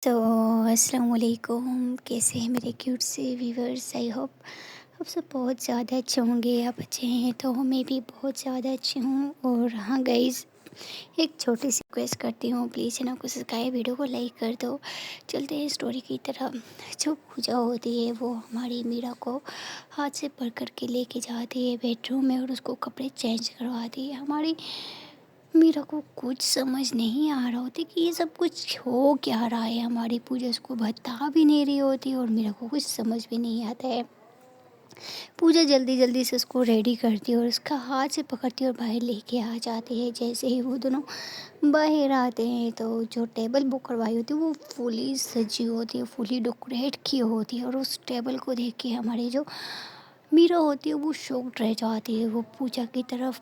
तो अस्सलाम वालेकुम, कैसे हैं मेरे क्यूट से व्यूवर्स। आई होप आप सब बहुत ज़्यादा अच्छे होंगे। आप अच्छे हैं तो मैं भी बहुत ज़्यादा अच्छी हूँ। और हाँ गाइज़, एक छोटी सी रिक्वेस्ट करती हूँ, प्लीज़ है ना, को सब्सक्राइब, वीडियो को लाइक कर दो। चलते हैं स्टोरी की तरफ। जो पूजा होती है वो हमारी मीरा को हाथ से पकड़ कर के लेके जाती है बेडरूम में और उसको कपड़े चेंज करवाती है। हमारी मीरा को कुछ समझ नहीं आ रहा होती कि ये सब कुछ हो क्या रहा है। हमारी पूजा उसको बता भी नहीं रही होती और मीरा को कुछ समझ भी नहीं आता है। पूजा जल्दी जल्दी से उसको रेडी करती है और उसका हाथ से पकड़ती है और बाहर लेके आ जाती है। जैसे ही वो दोनों बाहर आते हैं तो जो टेबल बुक करवाई होती है वो फुली सजी होती है, फुली डेकोरेट की होती है। और उस टेबल को देख के हमारी जो मीरा होती है वो शॉक्ड रह जाती है। वो पूजा की तरफ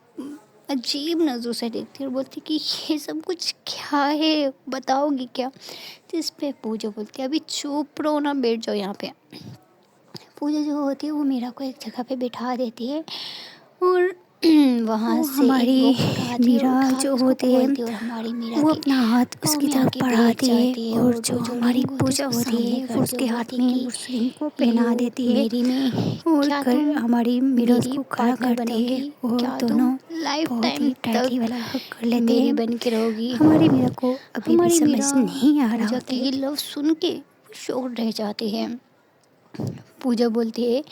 अजीब नज़रों से देखती है और बोलती कि ये सब कुछ क्या है, बताओगी क्या। जिस पे पूजा बोलती है अभी चुप रहो ना, बैठ जाओ यहाँ पे। पूजा जो होती है वो मीरा को एक जगह पे बिठा देती है और वहाँ वो से एक हमारी बुक उठाती है और मीरा उठा के जो उसको होती है खोलती है और हमारी मीरा वो के अपना हाथ पाँव उसकी में तरफ आके बैठ बढ़ाती है जाती है और और जो जो हमारी रिंग होती है पूजा उसको होती सामने है वो करती है और उसके हाथ बोलती है में कि उस रिंग को पहना लो देती है। मेरी में, और क्या कर तुम हमारी मीरा मेरी उसको खड़ा पार्टनर करती है बनोगी, और क्या तुम दोनों लाइफ बहुत टाइम ही टाइटली तक वाला हग कर लेते मेरी हैं। बन के रहोगी। हमारी मीरा को अभी भी हमारी समझ मीरा नहीं आ रहा पूजा होता के है। ये लव सुन के शॉक्ड रह जाती है। पूजा बोलती है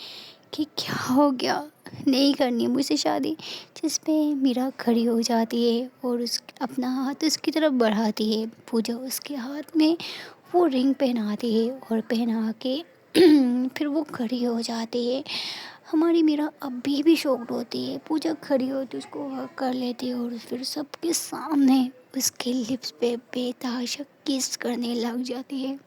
कि क्या हो गया, नहीं करनी है मुझसे शादी। जिस पे मीरा खड़ी हो जाती है और उस अपना हाथ उसकी तरफ बढ़ाती है। पूजा उसके हाथ में वो रिंग पहनाती है और पहना के फिर वो खड़ी हो जाती है। हमारी मीरा अभी भी शॉक्ड होती है। पूजा खड़ी होती है, उसको हग कर लेती है और फिर सबके सामने उसके लिप्स पे बेतहाशा किस करने लग जाती है।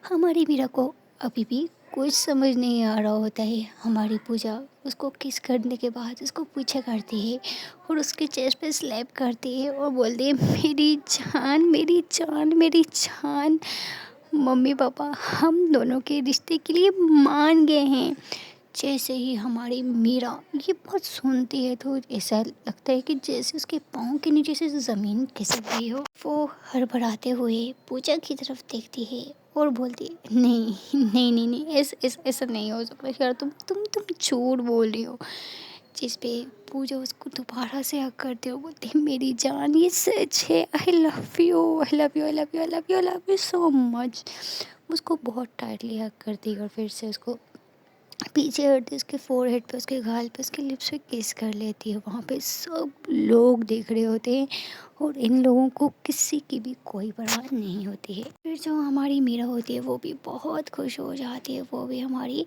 हमारी मीरा को अभी भी कुछ समझ नहीं आ रहा होता है। हमारी पूजा उसको किस करने के बाद उसको पीछे करती है और उसके चेस्ट पे स्लैप करती है और बोलती है मेरी जान, मेरी जान, मेरी जान। मम्मी पापा हम दोनों के रिश्ते के लिए मान गए हैं। जैसे ही हमारी मीरा ये बात सुनती है तो ऐसा लगता है कि जैसे उसके पाँव के नीचे से ज़मीन खिसक गई हो। वो हड़बड़ाते हुए पूजा की तरफ देखती है और बोलती है नहीं नहीं नहीं नहीं, ऐसा नहीं हो सकता यार, तुम झूठ बोल रही हो। जिस पे पूजा उसको दोबारा से हक करते हो, बोलती है मेरी जान ये सच है, I love you, I love you, I love you, I love you, I love you so much. उसको बहुत टाइटली हक करती है और फिर से उसको पीछे हटती है, उसके फोरहेड पे, उसके गाल पे, उसके लिप्स पे किस कर लेती है। वहाँ पे सब लोग देख रहे होते हैं और इन लोगों को किसी की भी कोई परवाह नहीं होती है। फिर जो हमारी मीरा होती है वो भी बहुत खुश हो जाती है। वो भी हमारी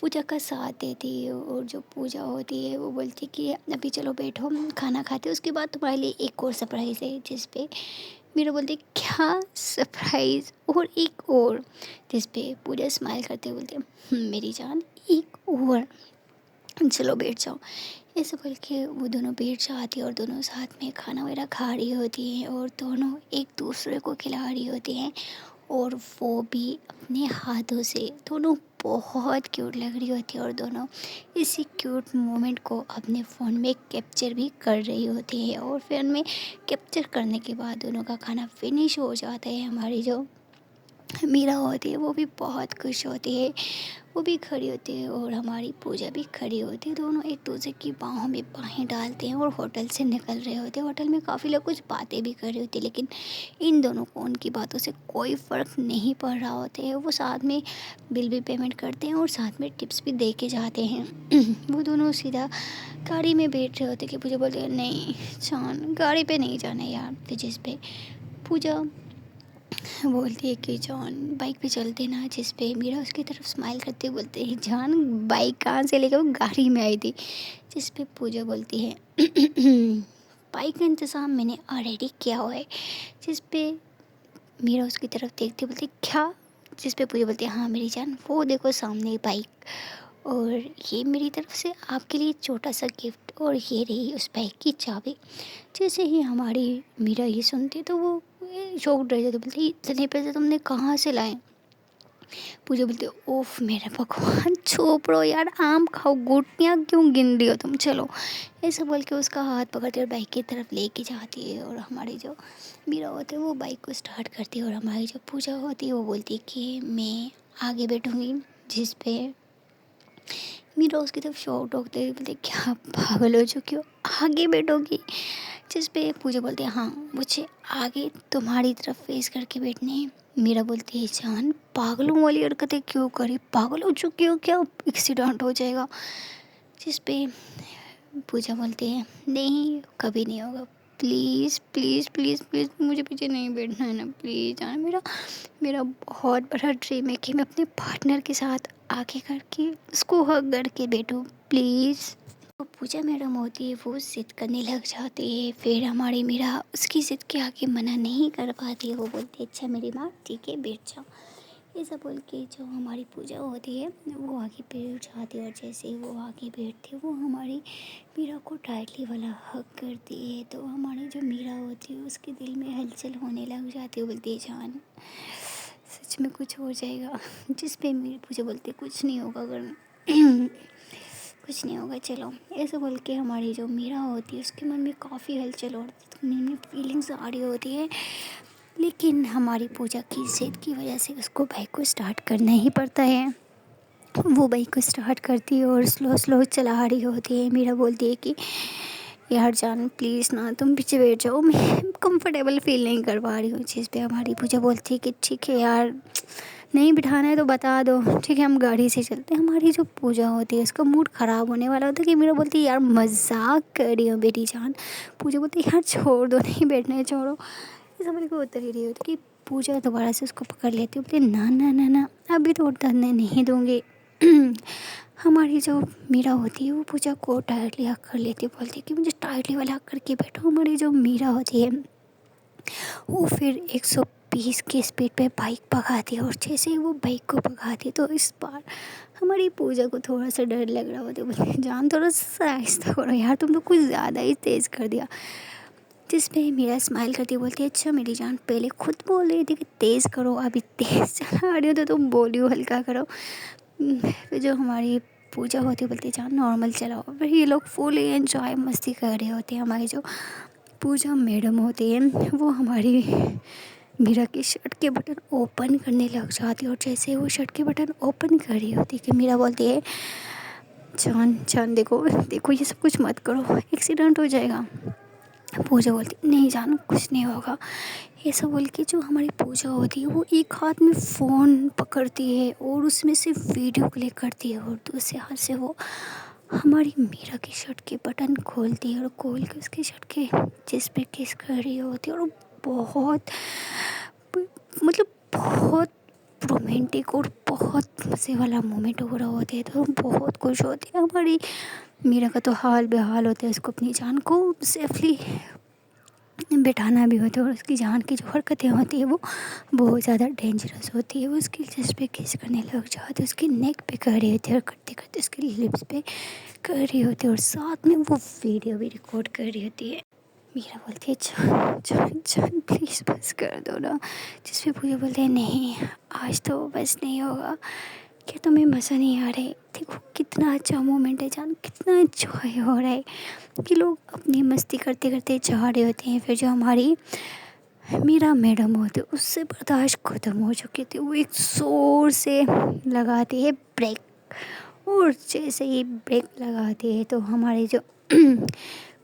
पूजा का साथ देती है और जो पूजा होती है वो बोलती है कि अभी चलो बैठो, हम खाना खाते हैं, उसके बाद तुम्हारे लिए एक और सरप्राइज़ है। जिस पे मीरा बोलती है क्या सरप्राइज़, और एक और। जिस पे पूजा स्माइल करते हुए बोलती है मेरी जान एक और, चलो बैठ जाओ। ऐसे बोल के वो दोनों बैठ जाती है और दोनों साथ में खाना वगैरह खा रही होती हैं और दोनों एक दूसरे को खिला रही होती हैं। और वो भी अपने हाथों से, दोनों बहुत क्यूट लग रही होती है और दोनों इसी क्यूट मोमेंट को अपने फ़ोन में कैप्चर भी कर रही होती है। और फिर में कैप्चर करने के बाद दोनों का खाना फिनिश हो जाता है। हमारी जो मीरा होती है वो भी बहुत खुश होती है, वो भी खड़ी होती है और हमारी पूजा भी खड़ी होती है। दोनों एक दूसरे की बाहों में बाहें डालते हैं और होटल से निकल रहे होते हैं। होटल में काफ़ी लोग कुछ बातें भी कर रहे होते हैं, लेकिन इन दोनों को उनकी बातों से कोई फ़र्क नहीं पड़ रहा होता है। वो साथ में बिल भी पेमेंट करते हैं और साथ में टिप्स भी दे के जाते हैं। वो दोनों सीधा गाड़ी में बैठ रहे होते कि पूजा बोलते हैं नहीं जान, गाड़ी पे नहीं जाना यार। तो जिस पे पूजा बोलती है कि जॉन बाइक पे चलते ना। जिस पे मीरा उसकी तरफ स्माइल करते हुए बोलते हैं जान बाइक कहाँ से लेकर, वो गाड़ी में आई थी। जिस पे पूजा बोलती है बाइक का इंतज़ाम मैंने ऑलरेडी किया हुआ है। जिस पे मीरा उसकी तरफ देखती बोलती क्या। जिस पे पूजा बोलती है हाँ मेरी जान वो देखो सामने बाइक, और ये मेरी तरफ से आपके लिए छोटा सा गिफ्ट, और ये रही उस बाइक की चाबी। जैसे ही हमारी मीरा ये सुनती तो वो शॉक्ड रह जाती, बोलती इतने पैसे तुमने कहाँ से लाए। पूजा बोलती है ओफ मेरे भगवान चुप रहो यार, आम खाओ, गुटनियाँ क्यों गिन रही हो तुम, चलो। ऐसा बोल के उसका हाथ पकड़ती है और बाइक की तरफ लेके जाती है। और हमारी जो मीरा होती है वो बाइक को स्टार्ट करती है और हमारी जो पूजा होती है वो बोलती है कि मैं आगे बैठूँगी, जिस पे मीरा उसकी तरफ शॉर्ट होते हुए बोलते क्या पागल हो चुकी हो, आगे बैठोगी, जिस पे पूजा बोलती है हाँ मुझे आगे तुम्हारी तरफ फेस करके बैठने हैं। मीरा बोलती है जान पागलों वाली हरकतें क्यों करी, पागल हो चुकी हो क्या, एक्सीडेंट हो जाएगा, जिस पे पूजा बोलती है नहीं कभी नहीं होगा, प्लीज़ प्लीज़ प्लीज़ प्लीज़ मुझे पीछे नहीं बैठना है ना, प्लीज़ जाना, मेरा मेरा बहुत बड़ा ड्रीम है कि मैं अपने पार्टनर के साथ आगे करके उसको हग करके बैठूं, प्लीज़। तो पूजा मैडम होती है वो ज़िद करने लग जाती है। फिर हमारी मीरा उसकी ज़िद के आगे मना नहीं कर पाती है। वो बोलती है अच्छा मेरी माँ ठीक है बैठ जाओ। ऐसा बोल के जो हमारी पूजा होती है वो आगे बैठ जाती है। और जैसे ही वो आगे बैठती है वो हमारी मीरा को टाइटली वाला हग करती है। तो हमारी जो मीरा होती है उसके दिल में हलचल होने लग जाती है। बोलती है जान सच में कुछ हो जाएगा, जिस पे मेरी पूजा बोलती है कुछ नहीं होगा अगर कुछ नहीं होगा चलो। ऐसा बोल के हमारी जो मीरा होती है उसके मन में काफ़ी हलचल और मन में फीलिंग्स आ रही होती है। लेकिन हमारी पूजा की ज़िद की वजह से उसको बाइक को स्टार्ट करना ही पड़ता है। वो बाइक को स्टार्ट करती है और स्लो स्लो चला रही होती है। मीरा बोलती है कि यार जान प्लीज़ ना तुम पीछे बैठ जाओ, मैं कंफर्टेबल फील नहीं कर पा रही हूँ। चीज़ पे हमारी पूजा बोलती है कि ठीक है यार नहीं बिठाना है तो बता दो, ठीक है हम गाड़ी से चलते हैं। हमारी जो पूजा होती है उसका मूड ख़राब होने वाला होता है कि मीरा बोलती है यार मजाक कर रही हो बेटी जान। पूजा बोलती है यार छोड़ दो नहीं बैठना है छोड़ो। इस समझ को उतर ही रही होती कि पूजा दोबारा से उसको पकड़ लेती है। बोलती ना ना ना ना अभी तो उतरने नहीं दूँगी। हमारी जो मीरा होती है वो पूजा को टाइटली हक कर लेती है। बोलती है कि मुझे टाइटली वाला हक करके बैठो। हमारी जो मीरा होती है वो फिर 120 की स्पीड पे बाइक भगाती है। और जैसे ही वो बाइक को भगाती है तो इस बार हमारी पूजा को थोड़ा सा डर लग रहा होता है। बोलती जान थोड़ा सा आहिस्ता करो यार, तुम तो कुछ ज़्यादा ही तेज़ कर दिया। जिस पे मीरा स्माइल करती बोलती है अच्छा मेरी जान पहले खुद बोल रही थी कि तेज़ करो, अभी तेज़ चला रही हो तो तुम बोलियो हल्का करो। फिर जो हमारी पूजा होती है बोलती है जान नॉर्मल चलाओ। फिर ये लोग फुल एंजॉय मस्ती कर रहे होते हैं। हमारी जो पूजा मैडम होती है वो हमारी मीरा की शर्ट के बटन ओपन करने लग जाती है। और जैसे ही वो शर्ट के बटन ओपन कर रही होती है कि मीरा बोलती है जान जान देखो देखो ये सब कुछ मत करो, एक्सीडेंट हो जाएगा। पूजा बोलती नहीं जान कुछ नहीं होगा। ऐसा बोल के जो हमारी पूजा होती है वो एक हाथ में फ़ोन पकड़ती है और उसमें से वीडियो क्लिक करती है और दूसरे हाथ से वो हमारी मीरा की शर्ट के बटन खोलती है और खोल के उसकी शर्ट के चेस्ट पे किस कर रही होती है। और बहुत मतलब बहुत रोमांटिक और बहुत मज़े वाला मोमेंट हो रहा होता है। तो हम बहुत खुश होते हैं। हमारी मीरा का तो हाल बेहाल होता है, उसको अपनी जान को सेफली बिठाना भी होता है। और उसकी जान की जो हरकतें होती है वो बहुत ज़्यादा डेंजरस होती है। वो उसकी चेस्ट पे किस करने लग जाती है, उसकी नेक पे कर रही होती है और करते करते उसके लिप्स पे कर रही होती है और साथ में वो वीडियो भी रिकॉर्ड कर रही होती है। मीरा बोलती है जान जान जान प्लीज़ बस कर दो ना। जिस पे पूजा बोलते हैं नहीं आज तो बस नहीं होगा, क्या तुम्हें मज़ा नहीं आ रहा है, देखो कितना अच्छा मोमेंट है जान, कितना एंजॉय हो रहा है कि लोग अपनी मस्ती करते करते जा रहे होते हैं। फिर जो हमारी मीरा मैडम होती है उससे बर्दाश्त ख़त्म हो चुकी थी। वो एक ज़ोर से लगाती है ब्रेक। और जैसे ही ब्रेक लगाती है तो हमारी जो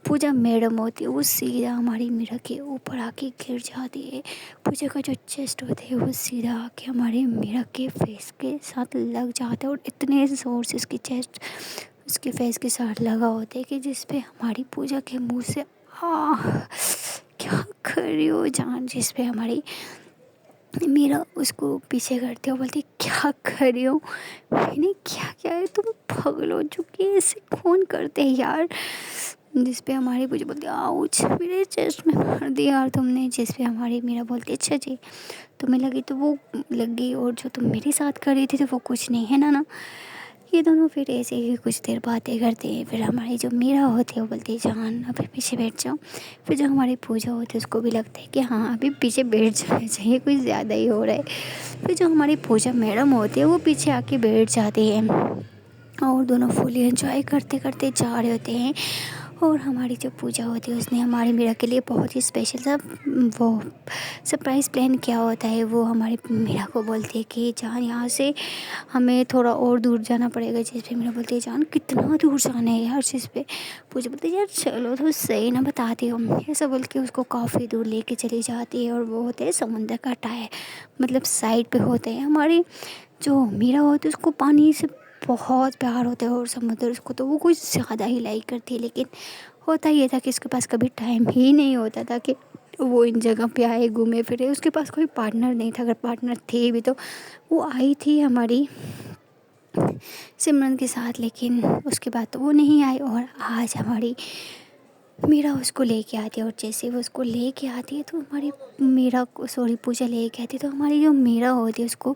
पूजा मैडम होती है वो सीधा हमारी मीरा के ऊपर आके गिर जाती है। पूजा का जो चेस्ट होता है वो सीधा आके हमारे मीरा के फेस के साथ लग जाता है। और इतने ज़ोर से उसकी चेस्ट उसके फेस के साथ लगा होता है कि जिस पे हमारी पूजा के मुंह से क्या कर रही हो जान। जिस पे हमारी मीरा उसको पीछे करते हो बोलती क्या कर रही हो, मैंने क्या किया है, तुम पागल हो चुकी है, ऐसे कौन करते हैं यार। जिस पे हमारी पूजा बोलती आउच मेरे चेस्ट में मार दिया यार तुमने। जिस पे हमारी मीरा बोलती अच्छा जी तुम्हें लगी तो वो लगी और जो तुम मेरे साथ कर रही थी तो वो कुछ नहीं है ना ना। ये दोनों फिर ऐसे ही कुछ देर बातें करते हैं। फिर हमारी जो मीरा होती है वो बोलती है जान अभी पीछे बैठ जाओ। फिर जो हमारी पूजा होती है उसको भी लगता है कि हाँ अभी पीछे बैठ जाना चाहिए, कुछ ज़्यादा ही हो रहा है। फिर जो हमारी पूजा मैडम होती है वो पीछे आके बैठ जाती है और दोनों फुली एंजॉय करते करते जा रहे होते हैं। और हमारी जो पूजा होती है उसने हमारी मीरा के लिए बहुत ही स्पेशल सा वो सरप्राइज़ प्लान किया होता है। वो हमारी मीरा को बोलती है कि जान यहाँ से हमें थोड़ा और दूर जाना पड़ेगा। जिस पे मीरा बोलती है जान कितना दूर जाना है यार। जिस पे पूजा बोलती है यार चलो तो सही ना बताती हो, ऐसा बोल के उसको काफ़ी दूर लेके चली जाती है। और वो होते हैं समुंदर का टायर, मतलब साइड पे होते हैं। हमारी जो मीरा होती है उसको पानी से बहुत प्यार होता है और समुद्र उसको तो वो कुछ ज़्यादा ही लाइक करती है। लेकिन होता ये था कि उसके पास कभी टाइम ही नहीं होता था कि वो इन जगह पे आए घूमे फिरे। उसके पास कोई पार्टनर नहीं था, अगर पार्टनर थे भी तो वो आई थी हमारी सिमरन के साथ, लेकिन उसके बाद तो वो नहीं आई। और आज हमारी मीरा उसको लेके आती है और जैसे वो उसको लेके आती है तो हमारी मीरा को सॉरी पूजा लेके आती है तो हमारी जो मीरा होती है उसको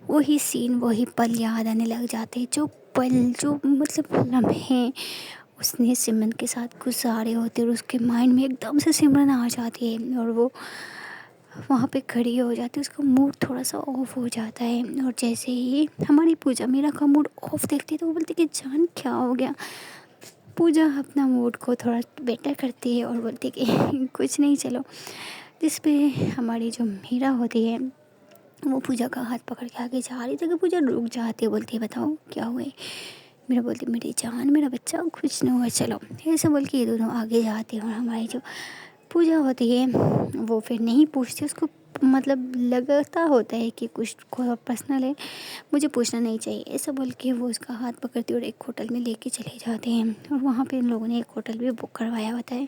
वही सीन वही पल याद आने लग जाते हैं। जो पल जो मतलब लम्हे उसने सिमरन के साथ गुजारे होते हैं और उसके माइंड में एकदम से सिमरन आ जाती है और वो वहाँ पे खड़ी हो जाती है। उसका मूड थोड़ा सा ऑफ हो जाता है और जैसे ही हमारी पूजा मीरा का मूड ऑफ देखती है तो वो बोलती है कि जान क्या हो गया। पूजा अपना मूड को थोड़ा बेटर करती है और बोलती है कि कुछ नहीं चलो। जिस पे हमारी जो मीरा होती है वो पूजा का हाथ पकड़ के आगे जा रही थी कि पूजा रुक जाती है, बोलती है बताओ क्या हुआ है। मेरा बोलती मेरी जान मेरा बच्चा कुछ नहीं हुआ चलो, ऐसे बोल के ये दोनों आगे जाते हैं। और हमारी जो पूजा होती है वो फिर नहीं पूछती उसको, मतलब लगता होता है कि कुछ पर्सनल है मुझे पूछना नहीं चाहिए, ऐसा बोल के वो उसका हाथ पकड़ती है और एक होटल में लेके चले जाते हैं। और वहाँ पे इन लोगों ने एक होटल भी बुक करवाया होता है।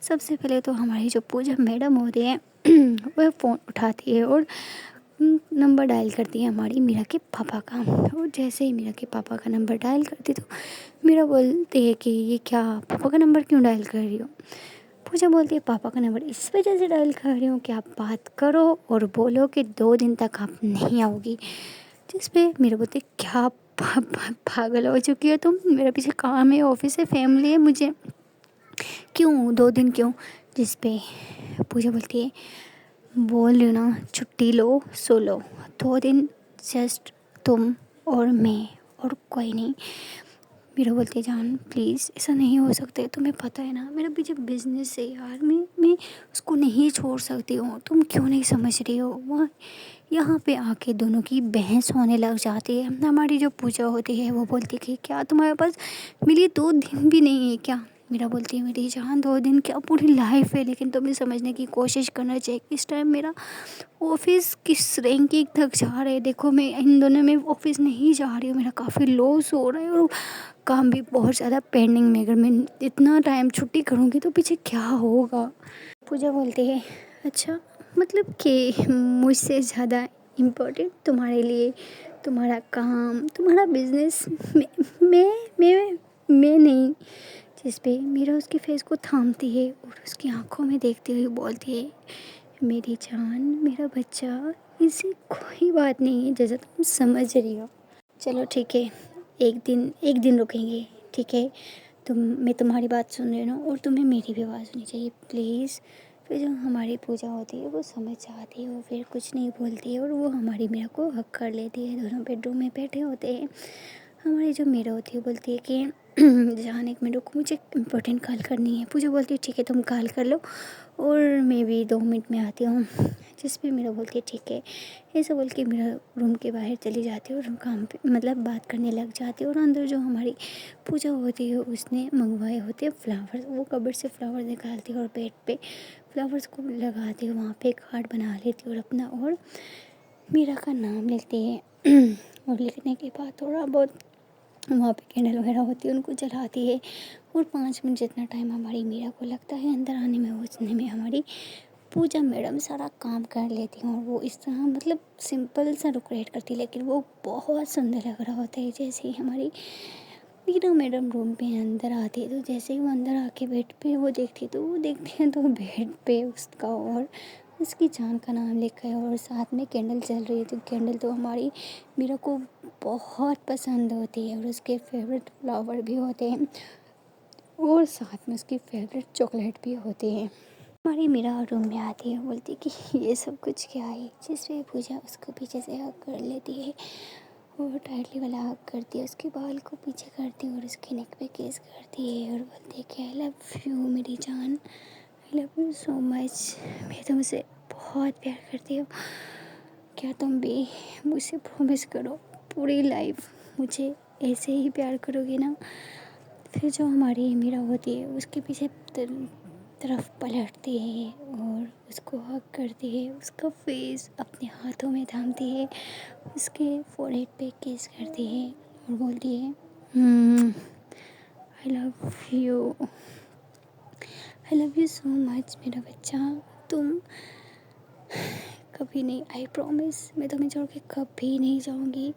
सबसे पहले तो हमारी जो पूजा मैडम होती है वह फ़ोन उठाती है और नंबर डायल करती है हमारी मीरा के पापा का। और जैसे ही मीरा के पापा का नंबर डायल करती तो मीरा बोलती है कि ये क्या पापा का नंबर क्यों डायल कर रही हो। पूजा बोलती है पापा का नंबर इस वजह से डायल कर रही हूँ कि आप बात करो और बोलो कि 2 दिन तक आप नहीं आओगी। जिस पे मीरा बोलती है क्या पागल हो चुकी हो तुम, मेरे पीछे काम है ऑफिस है फैमिली है, मुझे क्यों 2 दिन क्यों। जिस पे पूजा बोलती है बोल रही हूँ ना छुट्टी लो सो लो, 2 दिन जस्ट तुम और मैं और कोई नहीं। मीरा बोलती है जान प्लीज़ ऐसा नहीं हो सकता है, तुम्हें पता है ना मेरा पीछे बिजनेस है यार, मैं उसको नहीं छोड़ सकती हूँ, तुम क्यों नहीं समझ रही हो। वहाँ यहाँ पे आके दोनों की बहस होने लग जाती है। हमारी जो पूजा होती है वो बोलती है कि क्या तुम्हारे पास मेरे 2 दिन भी नहीं है क्या। मेरा बोलती है मेरी जान 2 दिन क्या पूरी लाइफ है, लेकिन तुम्हें समझने की कोशिश करना चाहिए। इस टाइम मेरा ऑफिस किस रैंकिंग तक जा रहा है, देखो मैं इन दोनों में ऑफिस नहीं जा रही हूँ, मेरा काफ़ी लॉस हो रहा है और काम भी बहुत ज़्यादा पेंडिंग में। अगर मैं इतना टाइम छुट्टी करूँगी तो पीछे क्या होगा। पूजा बोलती है अच्छा मतलब कि मुझसे ज़्यादा इम्पोर्टेंट तुम्हारे लिए तुम्हारा काम तुम्हारा बिजनेस मैं नहीं। जिस पे मीरा उसके फेस को थामती है और उसकी आंखों में देखते हुए बोलती है मेरी जान मेरा बच्चा इससे कोई बात नहीं है जैसा तुम समझ रही हो। चलो ठीक है एक दिन रुकेंगे ठीक है। मैं तुम्हारी बात सुन रही हूँ और तुम्हें मेरी भी बात सुननी चाहिए प्लीज़। फिर जो हमारी पूजा होती है वो समझ जाती है, वो फिर कुछ नहीं बोलती है और वो हमारी मीरा को हक कर लेती है। दोनों बेडरूम में बैठे होते हैं। हमारी जो मीरा होती है बोलती है कि जान 1 मिनट रुको मुझे इम्पोर्टेंट कॉल करनी है। पूजा बोलती है ठीक है तुम कॉल कर लो और मैं भी 2 मिनट में आती हूँ। जिस पे मीरा बोलती है ठीक है, ऐसा बोल के मीरा रूम के बाहर चली जाती है और काम पे मतलब बात करने लग जाती है। और अंदर जो हमारी पूजा होती है उसने मंगवाए होते हैं फ्लावर्स, वो कबर्ड से फ्लावर निकालती है और बेड पे फ्लावर्स को लगाती है, वहाँ पे एक हार्ट बना लेती है और अपना और मीरा का नाम लिखती है। और लिखने के बाद थोड़ा बहुत वहाँ पे कैंडल वगैरह होती है उनको जलाती है। और 5 मिनट जितना टाइम हमारी मीरा को लगता है अंदर आने में उतने में हमारी पूजा मैडम सारा काम कर लेती हैं। और वो इस तरह मतलब सिंपल सा डेकोरेट करती है लेकिन वो बहुत सुंदर लग रहा होता है। जैसे ही हमारी मीरा मैडम रूम पे अंदर आती है तो जैसे ही वो अंदर आके बेड पे वो देखती है तो बेड पे उसका और उसकी जान का नाम लिखा है और साथ में कैंडल जल रही है। तो कैंडल तो हमारी मीरा को बहुत पसंद होती है और उसके फेवरेट फ्लावर भी होते हैं और साथ में उसकी फेवरेट चॉकलेट भी होती है। हमारी मीरा रूम में आती है, बोलती है कि ये सब कुछ क्या है, जिस पे पूजा उसको पीछे से हग कर लेती है और टाइटली वाला हग करती है, उसके बाल को पीछे करती है और उसके नेक पे किस करती है और बोलती है कि आई लव यू मेरी जान, I love you so much, मैं तुमसे बहुत प्यार करती हूँ, क्या तुम भी मुझसे प्रॉमिस करो पूरी लाइफ मुझे ऐसे ही प्यार करोगे ना। फिर जो हमारी मीरा होती है उसके पीछे तरफ पलटती है और उसको हग करती है, उसका फेस अपने हाथों में थामती है, उसके फोrehead पे किस करती है और बोलती है I love you, I love you so much मेरा बच्चा, तुम कभी नहीं, आई प्रॉमिस मैं तुम्हें छोड़ के कभी नहीं जाऊँगी,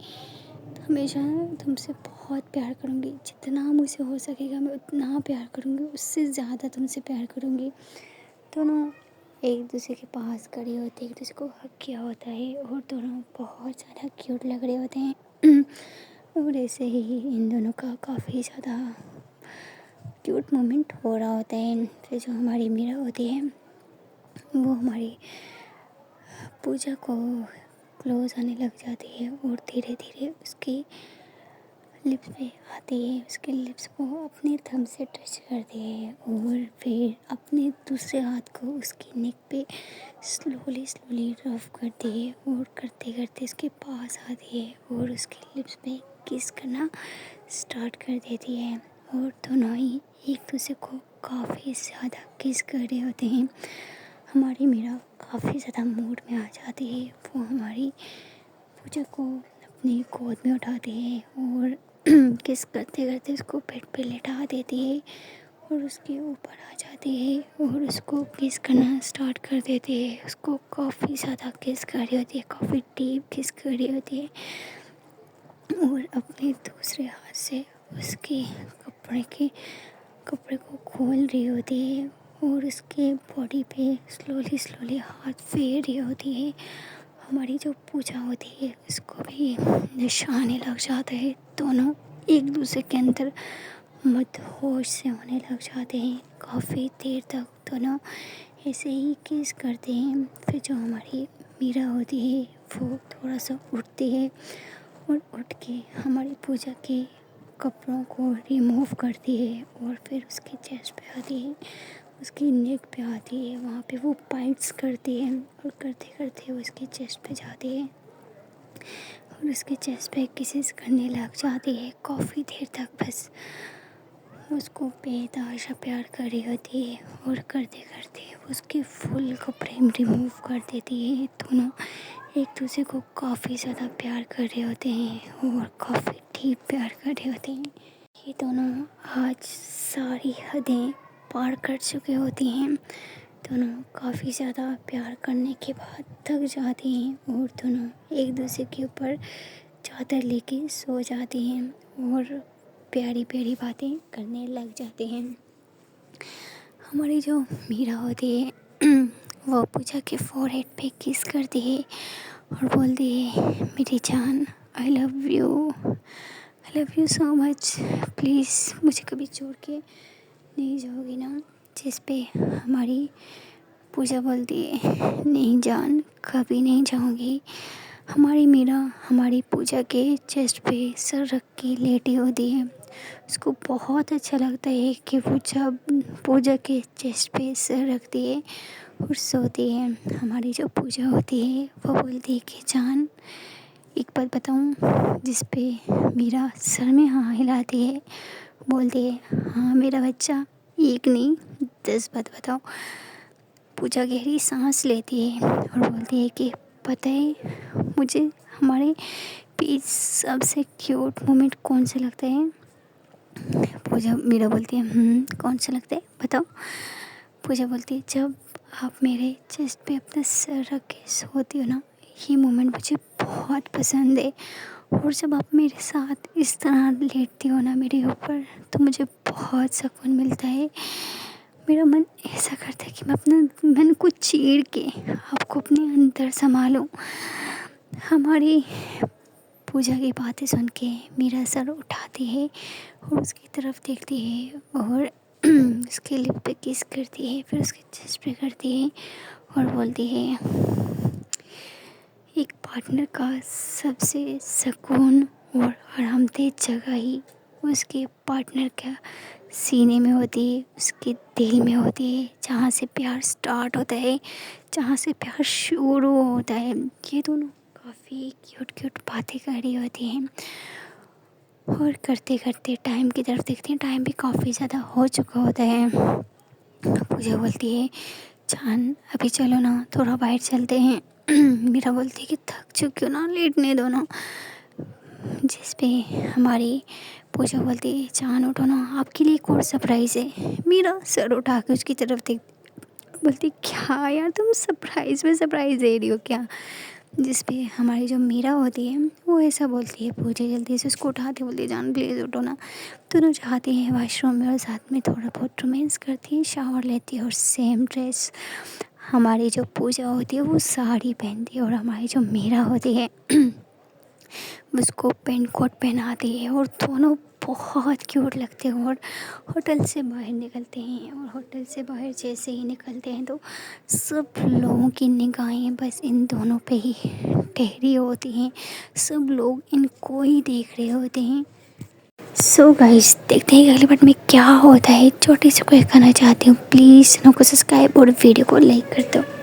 हमेशा तुमसे बहुत प्यार करूँगी, जितना मुझसे हो सकेगा मैं उतना प्यार करूँगी, उससे ज़्यादा तुमसे प्यार करूँगी। दोनों एक दूसरे के पास खड़े होते हैं, एक दूसरे को हग किया होता है और दोनों बहुत ज़्यादा क्यूट लग रहे होते हैं और ऐसे ही इन दोनों का काफ़ी ज़्यादा क्यूट मोमेंट हो रहा होता है। फिर जो हमारी मीरा होती है वो हमारी पूजा को क्लोज आने लग जाती है और धीरे धीरे उसकी लिप्स पे आती है, उसके लिप्स को अपने थंब से टच करती है और फिर अपने दूसरे हाथ को उसकी नेक पे स्लोली स्लोली रफ करती है और करते करते उसके पास आती है और उसके लिप्स पे किस करना स्टार्ट कर देती है और दोनों ही एक दूसरे को काफ़ी ज़्यादा किस कर रहे होते हैं। हमारी मीरा काफ़ी ज़्यादा मूड में आ जाती है, वो हमारी पूजा को अपनी गोद में उठाती है और किस करते करते उसको बेड पे लेटा देती है और उसके ऊपर आ जाती है और उसको किस करना स्टार्ट कर देती है, उसको काफ़ी ज़्यादा किस कर रही होती है, काफ़ी डीप किस कर रही होती है और अपने दूसरे हाथ से उसके कपड़े को खोल रही होती है और उसके बॉडी पे स्लोली स्लोली हाथ फेर रही होती है। हमारी जो पूजा होती है उसको भी नशा आने लग जाता है, दोनों एक दूसरे के अंदर मदहोश से होने लग जाते हैं, काफ़ी देर तक दोनों ऐसे ही किस करते हैं। फिर जो हमारी मीरा होती है वो थोड़ा सा उठती है और उठ के हमारी पूजा के कपड़ों को रिमूव करती है और फिर उसकी चेस्ट पे आती है, उसकी नेक पे आती है, वहाँ पे वो बाइट्स करती है और करते करते वो उसकी चेस्ट पे जाती है और उसके चेस्ट पे किसेस करने लग जाती है काफ़ी देर तक, बस उसको बेतहाशा प्यार कर रही होती है और करते करते वो उसके फुल कपड़े रिमूव कर देती है। दोनों एक दूसरे को काफ़ी ज़्यादा प्यार कर रहे होते हैं और काफ़ी डीप प्यार कर रहे होते हैं। ये दोनों आज सारी हदें पार कर चुके होती हैं, दोनों काफ़ी ज़्यादा प्यार करने के बाद थक जाती हैं और दोनों एक दूसरे के ऊपर चादर लेके सो जाती हैं और प्यारी प्यारी बातें करने लग जाते हैं। हमारी जो मीरा होती है वो पूजा के फोरहेड पे किस करती है और बोलती है मेरी जान I love you so much, please मुझे कभी छोड़ के नहीं जाओगी ना। जिस पे हमारी पूजा बोलती है नहीं जान कभी नहीं जाऊँगी। हमारी मीरा हमारी पूजा के चेस्ट पे सर रख के लेटी होती है, उसको बहुत अच्छा लगता है कि वो जब पूजा के चेस्ट पे सर रखती है और सोती है। हमारी जो पूजा होती है वो बोलती है कि जान एक बात बताऊं, जिस पे मीरा सर में हाँ हिलाती है, बोलती है हाँ मेरा बच्चा, एक नहीं 10 बात बताओ। पूजा गहरी सांस लेती है और बोलती है कि पता है मुझे हमारे बीच सबसे क्यूट मोमेंट कौन सा लगता है। पूजा मीरा बोलती है कौन सा लगता है बताओ। पूजा बोलती है जब आप मेरे चेस्ट पे अपना सर रख के सोती हो ना, ये मोमेंट मुझे बहुत पसंद है और जब आप मेरे साथ इस तरह लेटती हो ना मेरे ऊपर तो मुझे बहुत सुकून मिलता है। मेरा मन ऐसा करता है कि मैं अपना मन को चीर के आपको अपने अंदर संभालूं। हमारी पूजा की बातें सुन के मीरा सर उठाती है और उसकी तरफ देखती है और उसके लिप पे किस करती है, फिर उसके चेस्ट पे करती है और बोलती है, एक पार्टनर का सबसे सुकून और आरामदेह जगह ही उसके पार्टनर का सीने में होती है, उसके दिल में होती है, जहाँ से प्यार स्टार्ट होता है, जहाँ से प्यार शुरू होता है। ये दोनों काफ़ी क्यूट क्यूट बातें कर रही होती हैं और करते करते टाइम की तरफ देखते हैं, टाइम भी काफ़ी ज़्यादा हो चुका होता है। पूजा बोलती है, जान अभी चलो ना, थोड़ा बाहर चलते हैं। मीरा बोलती है कि थक चुकी हो ना, लेटने दो ना। जिस पे हमारी पूजा बोलती है, जान उठो ना, आपके लिए एक और सरप्राइज़ है। मीरा सर उठा के उसकी तरफ देख बोलती, क्या यार तुम सरप्राइज़ में सरप्राइज़ दे रही हो क्या। जिस पे हमारी जो मीरा होती है वो ऐसा बोलती है, पूजा जल्दी से उसको उठाती बोलती है, जान प्लीज़ उठो ना। दोनों जाती हैं वॉशरूम में और साथ में थोड़ा बहुत रोमांस करती हैं, शावर लेती है और सेम ड्रेस हमारी जो पूजा होती है वो साड़ी पहनती है और हमारी जो मीरा होती है उसको पेंट कोट पहनाती है और दोनों बहुत क्यूट लगते हैं। और होटल से बाहर निकलते हैं और होटल से बाहर जैसे ही निकलते हैं तो सब लोगों की निगाहें बस इन दोनों पे ही ठहरी होती हैं, सब लोग इनको ही देख रहे होते हैं। सो गाइस, देखते हैं कि अगले पार्ट में क्या होता है। छोटी सी कोई कहना चाहती हूँ, प्लीज़ चैनल को सब्सक्राइब और वीडियो को लाइक कर दो।